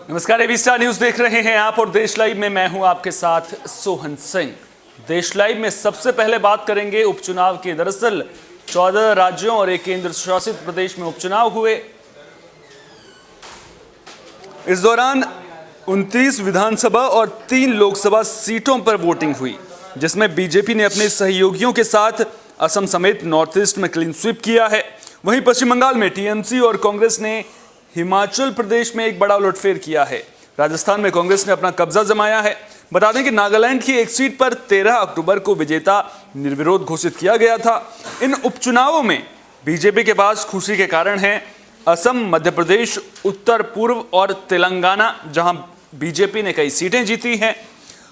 नमस्कार, AB star news देख रहे हैं आप और देश लाइव में मैं हूं आपके साथ सोहन सिंह। देश लाइव में सबसे पहले बात करेंगे उपचुनाव की। दरअसल 14 राज्यों और एक केंद्र शासित प्रदेश में उपचुनाव हुए। इस दौरान 29 विधानसभा और 3 लोकसभा सीटों पर वोटिंग हुई, जिसमें बीजेपी ने अपने सहयोगियों के साथ असम समेत नॉर्थ ईस्ट में क्लीन स्वीप किया है। वहीं पश्चिम बंगाल में टीएमसी और कांग्रेस ने हिमाचल प्रदेश में एक बड़ा उलटफेर किया है। राजस्थान में कांग्रेस ने अपना कब्जा जमाया है। बता दें कि नागालैंड की एक सीट पर 13 अक्टूबर को विजेता निर्विरोध घोषित किया गया था। इन उपचुनावों में बीजेपी के पास खुशी के कारण हैं असम, मध्य प्रदेश, उत्तर पूर्व और तेलंगाना, जहां बीजेपी ने कई सीटें जीती हैं।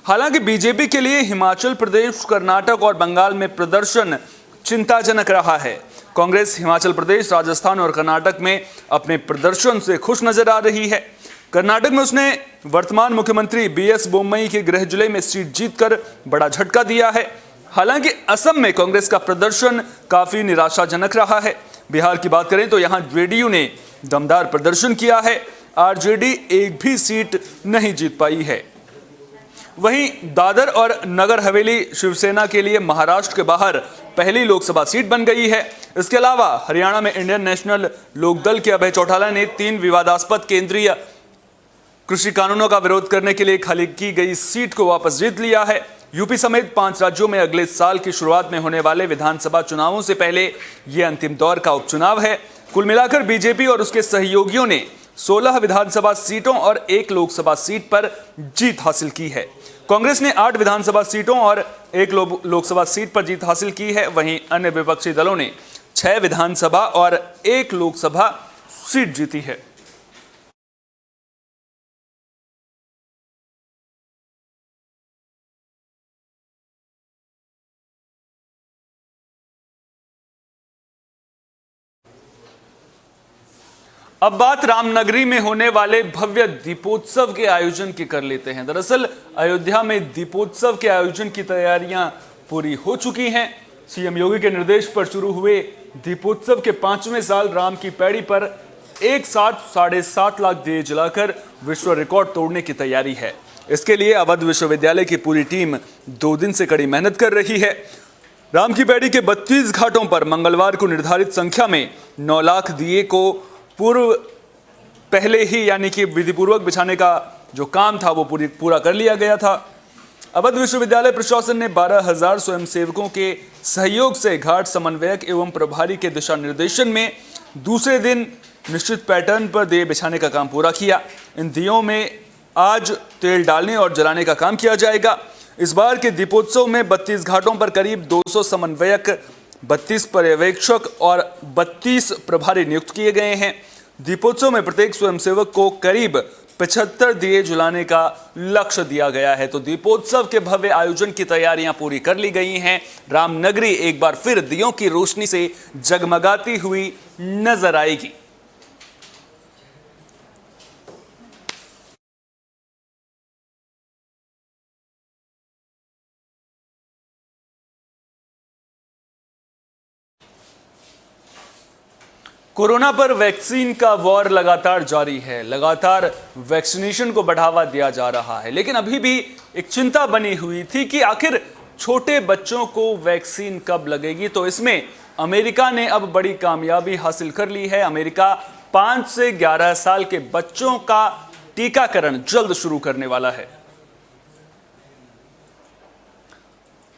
हालांकि बीजेपी के लिए हिमाचल प्रदेश, कर्नाटक और बंगाल में प्रदर्शन चिंताजनक रहा है। कांग्रेस हिमाचल प्रदेश, राजस्थान और कर्नाटक में अपने प्रदर्शन से खुश नजर आ रही है। कर्नाटक में उसने वर्तमान मुख्यमंत्री बीएस बोम्मई के गृह जिले में सीट जीतकर बड़ा झटका दिया है। हालांकि असम में कांग्रेस का प्रदर्शन काफी निराशाजनक रहा है। बिहार की बात करें तो यहां जेडीयू ने दमदार प्रदर्शन किया है। आरजेडी एक भी सीट नहीं जीत पाई है। वहीं दादर और नगर हवेली शिवसेना के लिए महाराष्ट्र के बाहर पहली लोकसभा सीट बन गई है। इसके अलावा हरियाणा में इंडियन नेशनल लोकदल के अभय चौटाला ने 3 विवादास्पद केंद्रीय कृषि कानूनों का विरोध करने के लिए खाली की गई सीट को वापस जीत लिया है। यूपी समेत 5 राज्यों में अगले साल की शुरुआत में होने वाले विधानसभा चुनावों से पहले यह अंतिम दौर का उपचुनाव है। कुल मिलाकर बीजेपी और उसके सहयोगियों ने 16 विधानसभा सीटों और 1 लोकसभा सीट पर जीत हासिल की है। कांग्रेस ने 8 विधानसभा सीटों और 1 लोकसभा सीट पर जीत हासिल की है। वहीं अन्य विपक्षी दलों ने 6 विधानसभा और 1 लोकसभा सीट जीती है। अब बात रामनगरी में होने वाले भव्य दीपोत्सव के आयोजन की कर लेते हैं। दरअसल अयोध्या में दीपोत्सव के आयोजन की तैयारियां पूरी हो चुकी हैं। सीएम योगी के निर्देश पर शुरू हुए दीपोत्सव के 5वें साल राम की पैड़ी पर एक साथ 7.5 लाख दिए जलाकर विश्व रिकॉर्ड तोड़ने की तैयारी है। इसके लिए अवध विश्वविद्यालय की पूरी टीम 2 दिन से कड़ी मेहनत कर रही है। राम की पैड़ी के 32 घाटों पर मंगलवार को निर्धारित संख्या में 9 लाख दिए को पहले ही यानी कि विधिपूर्वक बिछाने का जो काम था वो पूरा कर लिया गया था। अवध विश्वविद्यालय प्रशासन ने 12,000 स्वयंसेवकों के सहयोग से घाट समन्वयक एवं प्रभारी के दिशा निर्देशन में दूसरे दिन निश्चित पैटर्न पर दिए बिछाने का काम पूरा किया। इन दियों में आज तेल डालने और जलाने का काम किया जाएगा। इस बार के दीपोत्सव में 32 घाटों पर करीब 200 समन्वयक, 32 पर्यवेक्षक और 32 प्रभारी नियुक्त किए गए हैं। दीपोत्सव में प्रत्येक स्वयंसेवक को करीब 75 दिए जलाने का लक्ष्य दिया गया है। तो दीपोत्सव के भव्य आयोजन की तैयारियां पूरी कर ली गई हैं। रामनगरी एक बार फिर दियों की रोशनी से जगमगाती हुई नजर आएगी। कोरोना पर वैक्सीन का वॉर लगातार जारी है। लगातार वैक्सीनेशन को बढ़ावा दिया जा रहा है, लेकिन अभी भी एक चिंता बनी हुई थी कि आखिर छोटे बच्चों को वैक्सीन कब लगेगी। तो इसमें अमेरिका ने अब बड़ी कामयाबी हासिल कर ली है। अमेरिका 5 से 11 साल के बच्चों का टीकाकरण जल्द शुरू करने वाला है।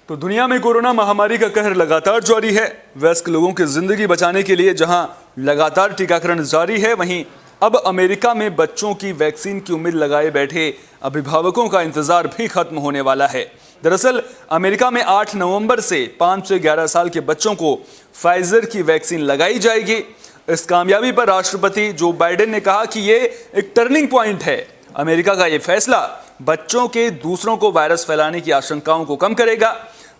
तो दुनिया में कोरोना महामारी का कहर लगातार जारी है। वयस्क लोगों की जिंदगी बचाने के लिए जहां लगातार टीकाकरण जारी है, वहीं अब अमेरिका में बच्चों की वैक्सीन की उम्मीद लगाए बैठे अभिभावकों का इंतजार भी खत्म होने वाला है। दरअसल अमेरिका में 8 नवंबर से 5 से 11 साल के बच्चों को फाइजर की वैक्सीन लगाई जाएगी। इस कामयाबी पर राष्ट्रपति जो बाइडेन ने कहा कि ये एक टर्निंग पॉइंट है। अमेरिका का ये फैसला बच्चों के दूसरों को वायरस फैलाने की आशंकाओं को कम करेगा।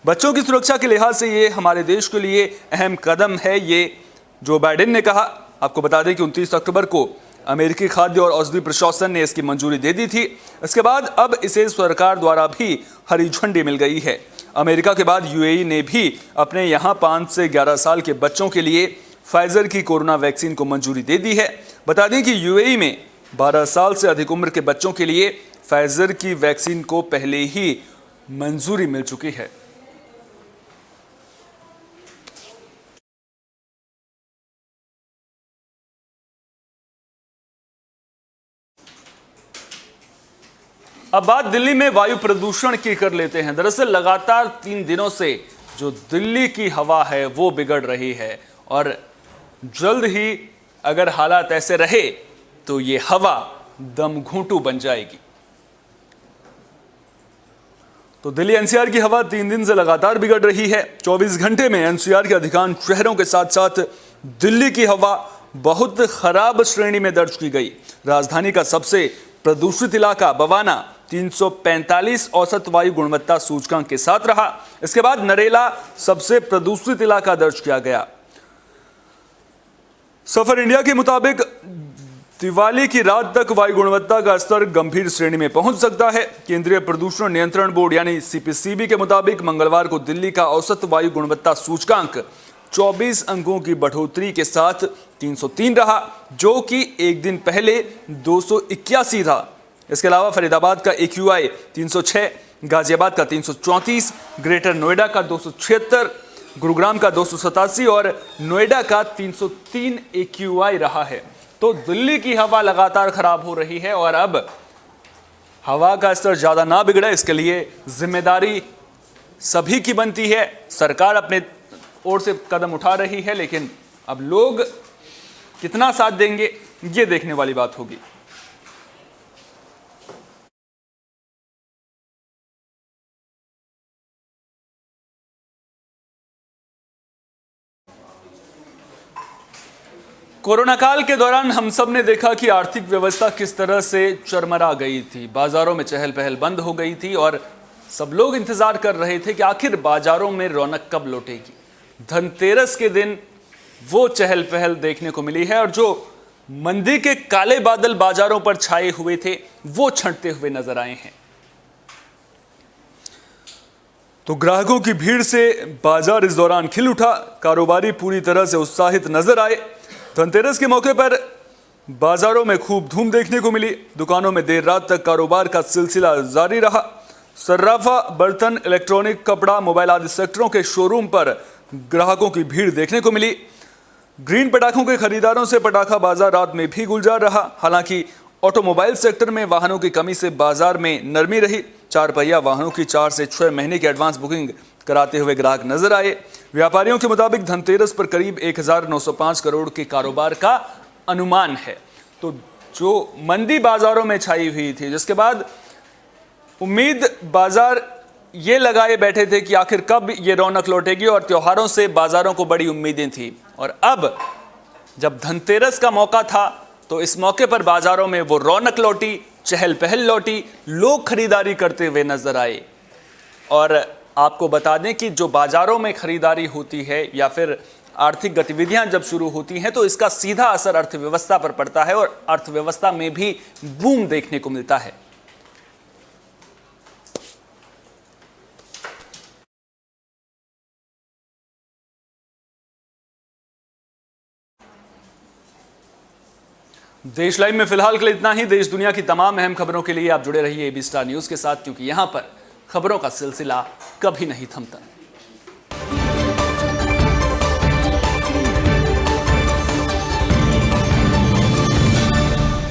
बच्चों की सुरक्षा के लिहाज से ये हमारे देश के लिए अहम कदम है, ये जो बाइडेन ने कहा। आपको बता दें कि 29 अक्टूबर को अमेरिकी खाद्य और औषधि प्रशासन ने इसकी मंजूरी दे दी थी। इसके बाद अब इसे सरकार द्वारा भी हरी झंडी मिल गई है। अमेरिका के बाद यूएई ने भी अपने यहाँ 5 से 11 साल के बच्चों के लिए फाइजर की कोरोना वैक्सीन को मंजूरी दे दी है। बता दें कि यूएई में 12 साल से अधिक उम्र के बच्चों के लिए फाइजर की वैक्सीन को पहले ही मंजूरी मिल चुकी है। अब बात दिल्ली में वायु प्रदूषण की कर लेते हैं। दरअसल लगातार 3 दिनों से जो दिल्ली की हवा है वो बिगड़ रही है और जल्द ही अगर हालात ऐसे रहे तो ये हवा दमघूंटू बन जाएगी। तो दिल्ली एनसीआर की हवा 3 दिन से लगातार बिगड़ रही है। 24 घंटे में एनसीआर के अधिकांश शहरों के साथ साथ दिल्ली की हवा बहुत खराब श्रेणी में दर्ज की गई। राजधानी का सबसे प्रदूषित इलाका बवाना 345 औसत वायु गुणवत्ता सूचकांक के साथ रहा। इसके बाद नरेला सबसे प्रदूषित इलाका दर्ज किया गया। सफर इंडिया के मुताबिक दिवाली की रात तक वायु गुणवत्ता का स्तर गंभीर श्रेणी में पहुंच सकता है। केंद्रीय प्रदूषण नियंत्रण बोर्ड यानी सीपीसीबी के मुताबिक मंगलवार को दिल्ली का औसत वायु गुणवत्ता सूचकांक 24 अंकों की बढ़ोतरी के साथ 303 रहा, जो कि एक दिन पहले 281 था। इसके अलावा फरीदाबाद का AQI 306, गाजियाबाद का 334, ग्रेटर नोएडा का 276, गुरुग्राम का 287 और नोएडा का 303 AQI रहा है। तो दिल्ली की हवा लगातार खराब हो रही है और अब हवा का स्तर ज्यादा ना बिगड़े, इसके लिए जिम्मेदारी सभी की बनती है। सरकार अपने ओर से कदम उठा रही है, लेकिन अब लोग कितना साथ देंगे ये देखने वाली बात होगी। कोरोना काल के दौरान हम सब ने देखा कि आर्थिक व्यवस्था किस तरह से चरमरा गई थी। बाजारों में चहल पहल बंद हो गई थी और सब लोग इंतजार कर रहे थे कि आखिर बाजारों में रौनक कब लौटेगी। धनतेरस के दिन वो चहल पहल देखने को मिली है और जो मंदी के काले बादल बाजारों पर छाए हुए थे वो छंटते हुए नजर आए हैं। तो ग्राहकों की भीड़ से बाजार इस दौरान खिल उठा। कारोबारी पूरी तरह से उत्साहित नजर आए। धनतेरस के मौके पर बाजारों में खूब धूम देखने को मिली। दुकानों में देर रात तक कारोबार का सिलसिला जारी रहा। सर्राफा, बर्तन, इलेक्ट्रॉनिक, कपड़ा, मोबाइल आदि सेक्टरों के शोरूम पर ग्राहकों की भीड़ देखने को मिली। ग्रीन पटाखों के खरीदारों से पटाखा बाजार रात में भी गुलजार रहा। हालांकि ऑटोमोबाइल सेक्टर में वाहनों की कमी से बाजार में नरमी रही। 4 पहिया वाहनों की 4 से 6 महीने की एडवांस बुकिंग कराते हुए ग्राहक नजर आए। व्यापारियों के मुताबिक धनतेरस पर करीब 1905 करोड़ के कारोबार का अनुमान है। तो जो मंदी बाजारों में छाई हुई थी, जिसके बाद उम्मीद बाजार ये लगाए बैठे थे कि आखिर कब ये रौनक लौटेगी और त्योहारों से बाजारों को बड़ी उम्मीदें थी। और अब जब धनतेरस का मौका था तो इस मौके पर बाजारों में वो रौनक लौटी, चहल पहल लौटी, लोग खरीदारी करते हुए नजर आए। और आपको बता दें कि जो बाजारों में खरीदारी होती है या फिर आर्थिक गतिविधियां जब शुरू होती हैं तो इसका सीधा असर अर्थव्यवस्था पर पड़ता है और अर्थव्यवस्था में भी बूम देखने को मिलता है। देश लाइव में फिलहाल के लिए इतना ही। देश दुनिया की तमाम अहम खबरों के लिए आप जुड़े रहिए AB स्टार न्यूज के साथ, क्योंकि यहां पर खबरों का सिलसिला कभी नहीं थमता।